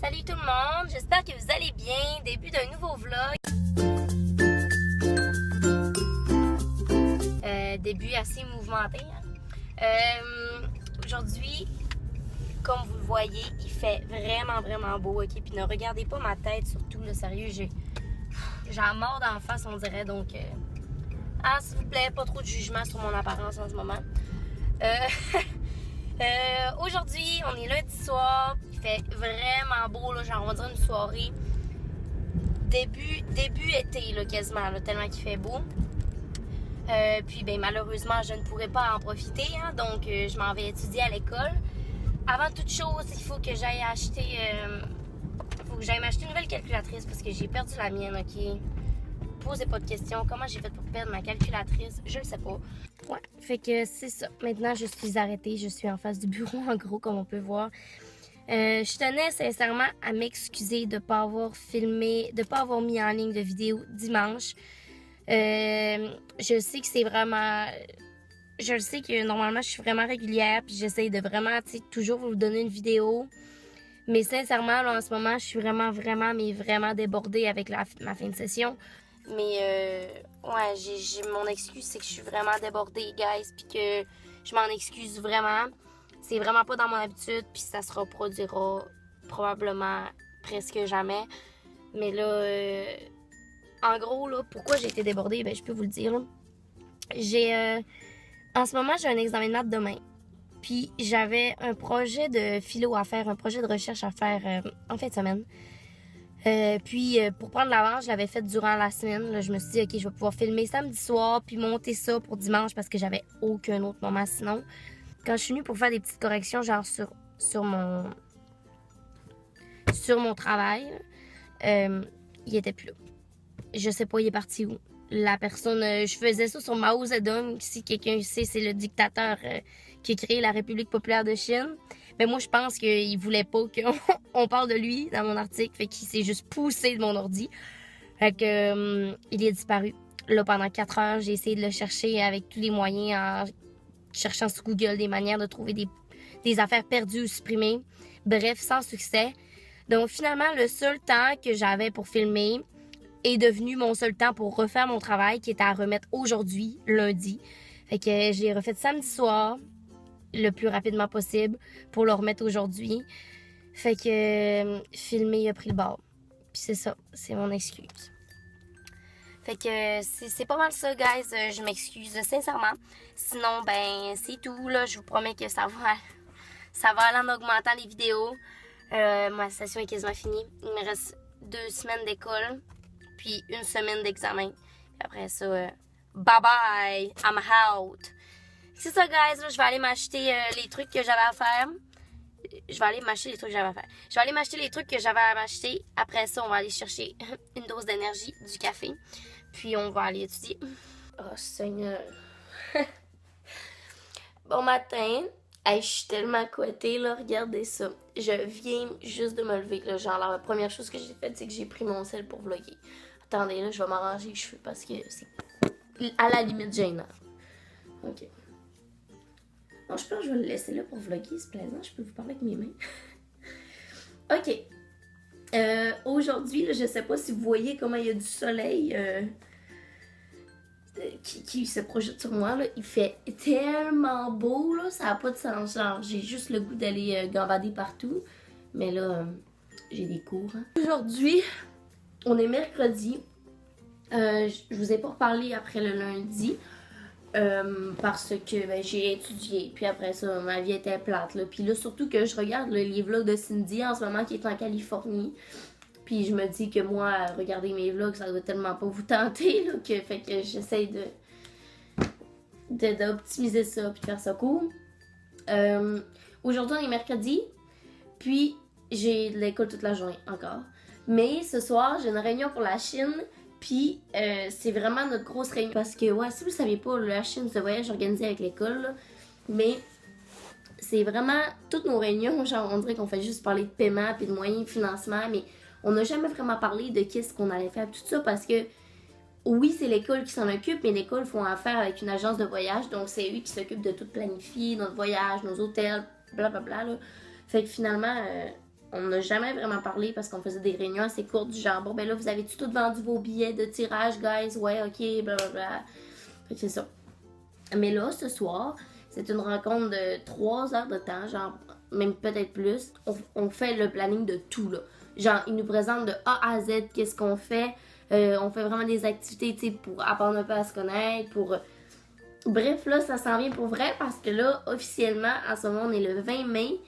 Salut tout le monde, j'espère que vous allez bien. Début d'un nouveau vlog. Début assez mouvementé. Aujourd'hui, comme vous le voyez, il fait vraiment beau. Ok, puis ne regardez pas ma tête surtout, le sérieux, j'ai la mort d'en face, on dirait. Donc, s'il vous plaît, pas trop de jugement sur mon apparence en ce moment. Aujourd'hui, on est lundi soir. Il fait vraiment beau, là, genre on va dire une soirée début été là, quasiment, là, tellement qu'il fait beau. Puis ben malheureusement, je ne pourrai pas en profiter, hein, donc je m'en vais étudier à l'école. Avant toute chose, il faut que j'aille acheter m'acheter une nouvelle calculatrice parce que j'ai perdu la mienne, ok? Posez pas de questions. Comment j'ai fait pour perdre ma calculatrice? Je le sais pas. Ouais, fait que c'est ça. Maintenant, je suis arrêtée. Je suis en face du bureau, en gros, comme on peut voir. Je tenais sincèrement à m'excuser de ne pas avoir filmé, de ne pas avoir mis en ligne de vidéo dimanche. Je sais que c'est vraiment... Je le sais que normalement, je suis vraiment régulière. Puis j'essaye de vraiment, tu sais, toujours vous donner une vidéo. Mais sincèrement, là, en ce moment, je suis vraiment débordée avec ma fin de session. Mais ouais, j'ai mon excuse, c'est que je suis vraiment débordée, guys, puis que je m'en excuse vraiment. C'est vraiment pas dans mon habitude, puis ça se reproduira probablement presque jamais. Mais là, en gros, là, pourquoi j'ai été débordée, ben je peux vous le dire. Là. En ce moment, j'ai un examen de maths demain. Puis j'avais un projet de philo à faire, un projet de recherche à faire en fin de semaine. Puis pour prendre l'avance, je l'avais fait durant la semaine. Là, je me suis dit, OK, je vais pouvoir filmer samedi soir puis monter ça pour dimanche parce que j'avais aucun autre moment sinon. Quand je suis venue pour faire des petites corrections, genre sur mon travail, il était plus là. Je sais pas, il est parti où. La personne, je faisais ça sur Mao Zedong. Si quelqu'un sait, c'est le dictateur qui a créé la République populaire de Chine. Mais moi, je pense qu'il voulait pas qu'on parle de lui dans mon article. Fait qu'il s'est juste poussé de mon ordi. Fait que, il est disparu. Là, pendant 4 heures, j'ai essayé de le chercher avec tous les moyens en cherchant sur Google des manières de trouver des affaires perdues ou supprimées. Bref, sans succès. Donc, finalement, le seul temps que j'avais pour filmer est devenu mon seul temps pour refaire mon travail qui était à remettre aujourd'hui, lundi. Fait que j'ai refait samedi soir le plus rapidement possible pour le remettre aujourd'hui. Fait que filmer a pris le bord. Puis c'est ça, c'est mon excuse. Fait que c'est pas mal ça, guys. Je m'excuse sincèrement. Sinon, ben c'est tout. Là, je vous promets que ça va aller en augmentant les vidéos. Ma session est quasiment finie. Il me reste 2 semaines d'école. Puis 1 semaine d'examen. Après ça, bye bye, I'm out. C'est ça, guys. Là, je vais aller m'acheter les trucs que j'avais à faire. Je vais aller m'acheter les trucs que j'avais à m'acheter. Après ça, on va aller chercher une dose d'énergie, du café. Puis on va aller étudier. Oh, Seigneur. Bon matin. Hey, je suis tellement couettée, là. Regardez ça. Je viens juste de me lever, là. Genre, la première chose que j'ai faite, c'est que j'ai pris mon sel pour vlogger. Attendez, là, je vais m'arranger les cheveux parce que c'est à la limite gênant. OK. Non, je pense que je vais le laisser là pour vlogger, c'est plaisant. Je peux vous parler avec mes mains. OK. Aujourd'hui, là, je sais pas si vous voyez comment il y a du soleil qui se projette sur moi. Là. Il fait tellement beau, là, ça n'a pas de sens. Genre, j'ai juste le goût d'aller gambader partout. Mais là, j'ai des cours. Hein. Aujourd'hui, on est mercredi. Je vous ai pas reparlé après le lundi. Parce que ben, j'ai étudié. Puis après ça, ma vie était plate. Là. Puis là, surtout que je regarde les vlogs de Cindy en ce moment qui est en Californie. Puis je me dis que moi, regarder mes vlogs, ça doit tellement pas vous tenter. Là, fait que j'essaye d'optimiser ça puis de faire ça cool. Aujourd'hui, on est mercredi. Puis j'ai de l'école toute la journée encore. Mais ce soir, j'ai une réunion pour la Chine. Puis c'est vraiment notre grosse réunion. Parce que, ouais, si vous ne saviez pas, la Chine, c'est un voyage organisé avec l'école. Là, mais c'est vraiment toutes nos réunions. Genre, on dirait qu'on fait juste parler de paiement puis de moyens de financement. Mais on n'a jamais vraiment parlé de qu'est-ce qu'on allait faire. Tout ça parce que, oui, c'est l'école qui s'en occupe. Mais l'école font affaire avec une agence de voyage. Donc, c'est eux qui s'occupent de tout planifier, notre voyage, nos hôtels, blablabla. Là. Fait que finalement, on n'a jamais vraiment parlé parce qu'on faisait des réunions assez courtes du genre, bon ben là, vous avez-tu tout vendu vos billets de tirage, guys? Ouais, ok, blablabla. Fait que c'est ça. Mais là, ce soir, c'est une rencontre de 3 heures de temps, genre, même peut-être plus. On fait le planning de tout, là. Genre, ils nous présentent de A à Z qu'est-ce qu'on fait. On fait vraiment des activités, tu sais, pour apprendre un peu à se connaître, pour... Bref, là, ça s'en vient pour vrai parce que là, officiellement, en ce moment, on est le 20 mai.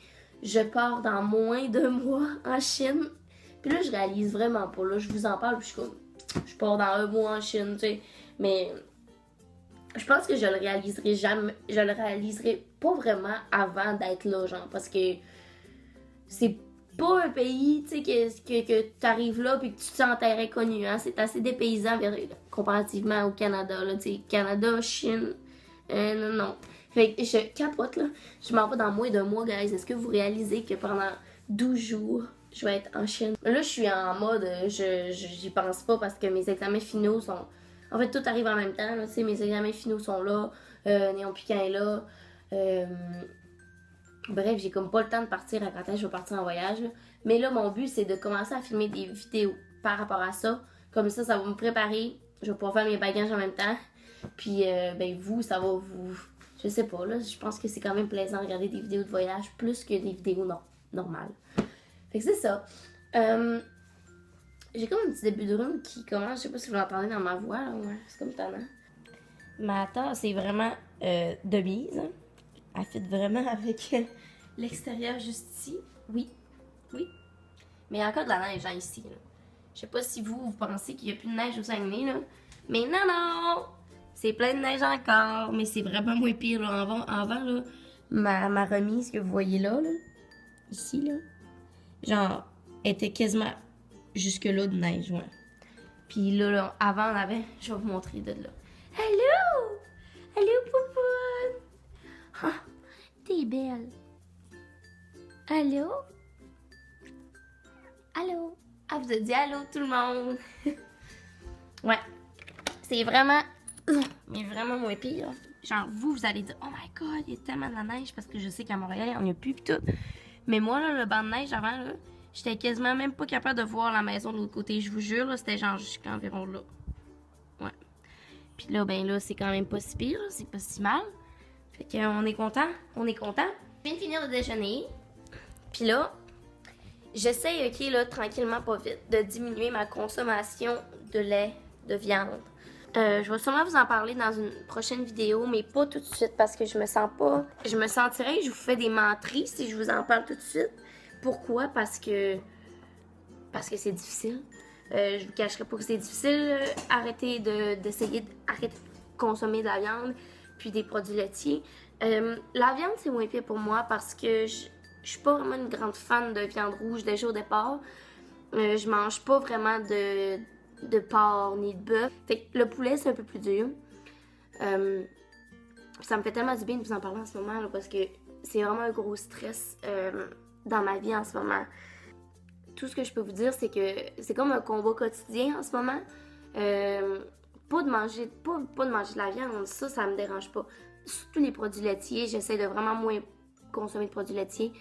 Je pars dans moins de mois en Chine. Puis là, je réalise vraiment pas. Là, je vous en parle, puis je suis comme... Je pars dans un mois en Chine, tu sais. Mais... Je pense que je le réaliserai jamais. Je le réaliserai pas vraiment avant d'être là, genre. Parce que c'est pas un pays, tu sais, que tu arrives là puis que tu te sens en terre inconnue, hein. C'est assez dépaysant comparativement au Canada, là, tu sais. Canada, Chine, non, non. Fait que je capote, là. Je m'en vais dans moins d'un mois, guys. Est-ce que vous réalisez que pendant 12 jours, je vais être en Chine? Là, je suis en mode, j'y pense pas parce que mes examens finaux sont... En fait, tout arrive en même temps, là, tu sais, mes examens finaux sont là, Néon Piquant est là. Bref, j'ai comme pas le temps de partir à quand je vais partir en voyage. Là. Mais là, mon but, c'est de commencer à filmer des vidéos par rapport à ça. Comme ça va me préparer. Je vais pouvoir faire mes bagages en même temps. Puis, ben, vous, ça va vous... Je sais pas, là, je pense que c'est quand même plaisant de regarder des vidéos de voyage plus que des vidéos normales. Fait que c'est ça. J'ai comme un petit début de rhume qui commence, je sais pas si vous l'entendez dans ma voix, là, ouais, c'est comme tannant. Ma tasse, c'est vraiment de bise. Hein. Elle fit vraiment avec l'extérieur juste ici. Oui, oui. Mais il y a encore de la neige hein, ici. Là. Je sais pas si vous pensez qu'il y a plus de neige au Saguenay, là. Mais non, non! C'est plein de neige encore, mais c'est vraiment moins pire. Là. Avant là, ma remise que vous voyez là, ici, là, genre, était quasiment jusque-là de neige, ouais. Puis là, avant, on avait... Je vais vous montrer de là. Hello! Hello, Poupoune! Ah, t'es belle. Allô? Allô? Ah, vous avez dit allô, tout le monde! Ouais. C'est vraiment... Mais vraiment moins pire. Genre, vous allez dire, oh my god, il y a tellement de la neige parce que je sais qu'à Montréal, il n'y en a plus pis tout. Mais moi, là, le banc de neige avant, là, j'étais quasiment même pas capable de voir la maison de l'autre côté. Je vous jure, là, c'était genre jusqu'environ là. Ouais. Puis là, ben là, c'est quand même pas si pire, c'est pas si mal. Fait qu'on est content, on est content. Je viens de finir le déjeuner. Puis là, j'essaye, ok, là, tranquillement, pas vite, de diminuer ma consommation de lait, de viande. Je vais sûrement vous en parler dans une prochaine vidéo, mais pas tout de suite parce que je me sens pas... Je me sentirais que je vous fais des menteries si je vous en parle tout de suite. Pourquoi? Parce que c'est difficile. Je vous cacherai pas que c'est difficile. D'essayer d'arrêter de consommer de la viande puis des produits laitiers. La viande, c'est moins pire pour moi parce que je suis pas vraiment une grande fan de viande rouge déjà au départ. Je mange pas vraiment de porc ni de bœuf. Fait que le poulet, c'est un peu plus dur. Ça me fait tellement du bien de vous en parler en ce moment là, parce que c'est vraiment un gros stress dans ma vie en ce moment. Tout ce que je peux vous dire, c'est que c'est comme un combat quotidien en ce moment. Pas de manger de la viande, ça me dérange pas. Surtout les produits laitiers, j'essaie de vraiment moins consommer de produits laitiers.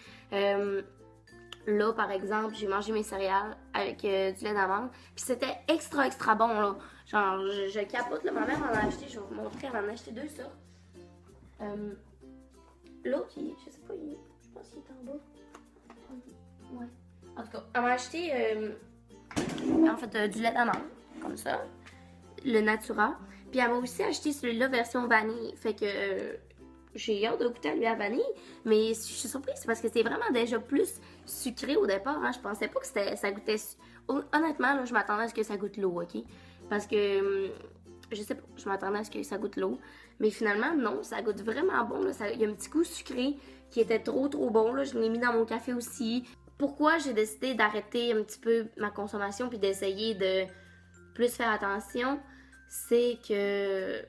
Là, par exemple, j'ai mangé mes céréales avec du lait d'amande. Puis c'était extra bon, là. Genre, je capote, là. Ma mère en a acheté, je vais vous montrer, elle en a acheté 2 sortes. L'autre, je sais pas, je pense qu'il est en bas. Ouais. En tout cas, elle m'a acheté, en fait, du lait d'amande, comme ça. Le Natura. Puis elle m'a aussi acheté celui-là version vanille. Fait que j'ai hâte de goûter à lui à vanille. Mais je suis surprise parce que c'est vraiment déjà plus sucré au départ. Hein. Je pensais pas que ça goûtait... Honnêtement, là, je m'attendais à ce que ça goûte l'eau, ok? Parce que, je sais pas, je m'attendais à ce que ça goûte l'eau. Mais finalement, non, ça goûte vraiment bon. Il y a un petit goût sucré qui était trop bon. Là. Je l'ai mis dans mon café aussi. Pourquoi j'ai décidé d'arrêter un petit peu ma consommation puis d'essayer de plus faire attention, c'est que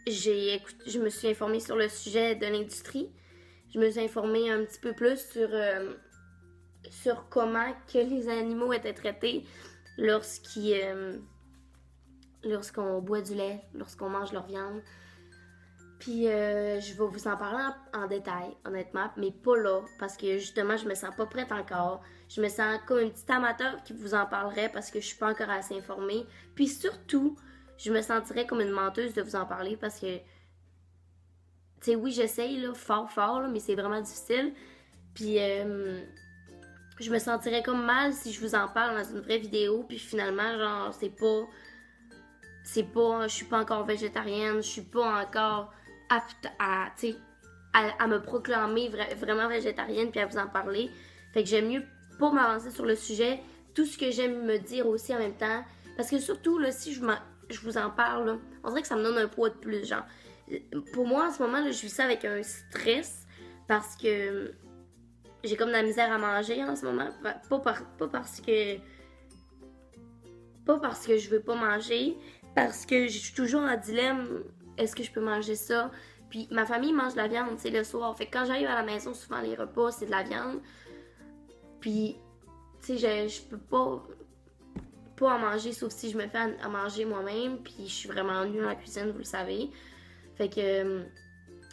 je me suis informée sur le sujet de l'industrie. Je me suis informée un petit peu plus sur comment que les animaux étaient traités lorsqu'on boit du lait, lorsqu'on mange leur viande. Puis je vais vous en parler en détail, honnêtement, mais pas là, parce que justement, je me sens pas prête encore. Je me sens comme une petite amateur qui vous en parlerait parce que je suis pas encore assez informée. Puis surtout, je me sentirais comme une menteuse de vous en parler parce que, tu sais, oui, j'essaye, là, fort, fort, là, mais c'est vraiment difficile. Puis je me sentirais comme mal si je vous en parle dans une vraie vidéo, puis finalement, genre, je suis pas encore végétarienne, je suis pas encore apte à, tu sais, à me proclamer vraiment végétarienne puis à vous en parler. Fait que j'aime mieux pas m'avancer sur le sujet. Tout ce que j'aime me dire aussi en même temps. Parce que surtout, là, si je vous en parle, là, on dirait que ça me donne un poids de plus, genre. Pour moi, en ce moment, là, je vis ça avec un stress parce que j'ai comme de la misère à manger en ce moment. Pas parce que je veux pas manger, parce que je suis toujours en dilemme. Est-ce que je peux manger ça? Puis ma famille mange de la viande, tu sais, le soir. Fait que quand j'arrive à la maison, souvent les repas, c'est de la viande. Puis, tu sais, je peux pas en manger, sauf si je me fais à manger moi-même. Puis je suis vraiment nulle en cuisine, vous le savez. Fait que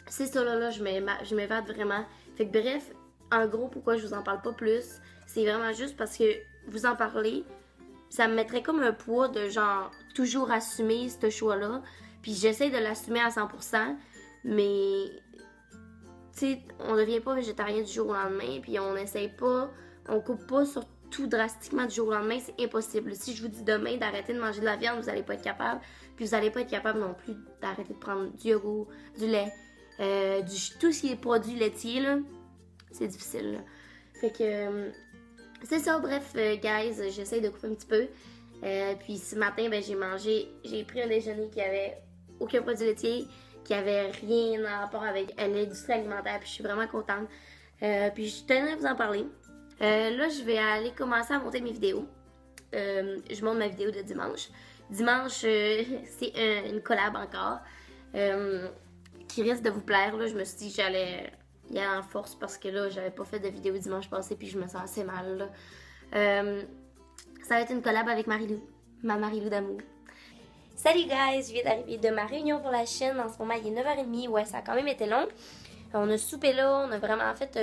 c'est ça là, je m'évade vraiment. Fait que bref, en gros, pourquoi je vous en parle pas plus, c'est vraiment juste parce que vous en parlez, ça me mettrait comme un poids de genre toujours assumer ce choix-là. Puis j'essaie de l'assumer à 100%, mais tu sais, on devient pas végétarien du jour au lendemain, puis on coupe pas sur tout drastiquement du jour au lendemain, c'est impossible. Si je vous dis demain d'arrêter de manger de la viande, vous allez pas être capable, puis vous allez pas être capable non plus d'arrêter de prendre du yogourt, du lait, tout ce qui est produit laitier, là, c'est difficile, là. Fait que c'est ça, bref, guys, j'essaie de couper un petit peu. Puis ce matin, ben, j'ai pris un déjeuner qui avait aucun produit laitier, qui avait rien à rapport avec l'industrie alimentaire, puis je suis vraiment contente. Puis je tenais à vous en parler. Là, je vais aller commencer à monter mes vidéos. Je monte ma vidéo de dimanche. Dimanche, c'est une collab encore, qui risque de vous plaire. Là, je me suis dit que j'allais y aller en force parce que là, j'avais pas fait de vidéo dimanche passé, puis je me sens assez mal, là. Ça va être une collab avec Marilou, ma Marilou d'amour. Salut guys, je viens d'arriver de ma réunion pour la chaîne. En ce moment, il est 9h30. Ouais, ça a quand même été long. On a soupé là, on a vraiment fait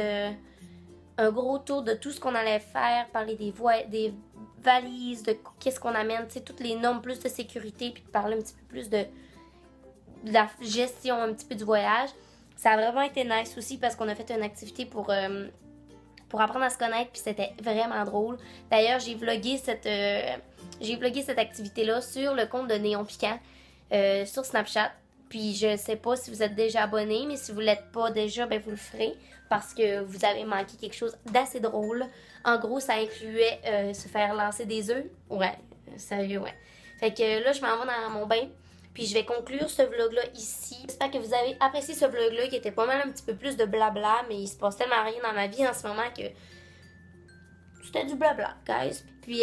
un gros tour de tout ce qu'on allait faire, parler des valises, de qu'est-ce qu'on amène, tu sais, toutes les normes, plus de sécurité, puis de parler un petit peu plus de la gestion un petit peu du voyage. Ça a vraiment été nice aussi parce qu'on a fait une activité pour apprendre à se connaître, puis c'était vraiment drôle. D'ailleurs, j'ai vlogué cette activité-là sur le compte de Néon Piquant sur Snapchat. Puis je sais pas si vous êtes déjà abonné, mais si vous l'êtes pas déjà, ben vous le ferez parce que vous avez manqué quelque chose d'assez drôle. En gros, ça incluait se faire lancer des œufs. Ouais, sérieux, ouais. Fait que là, je m'en vais dans mon bain. Puis je vais conclure ce vlog-là ici. J'espère que vous avez apprécié ce vlog-là qui était pas mal un petit peu plus de blabla, mais il se passe tellement rien dans ma vie en ce moment que c'était du blabla, guys. Puis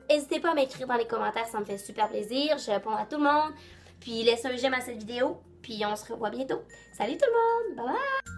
n'hésitez pas à m'écrire dans les commentaires, ça me fait super plaisir. Je réponds à tout le monde. Puis laissez un j'aime à cette vidéo. Puis on se revoit bientôt. Salut tout le monde! Bye bye!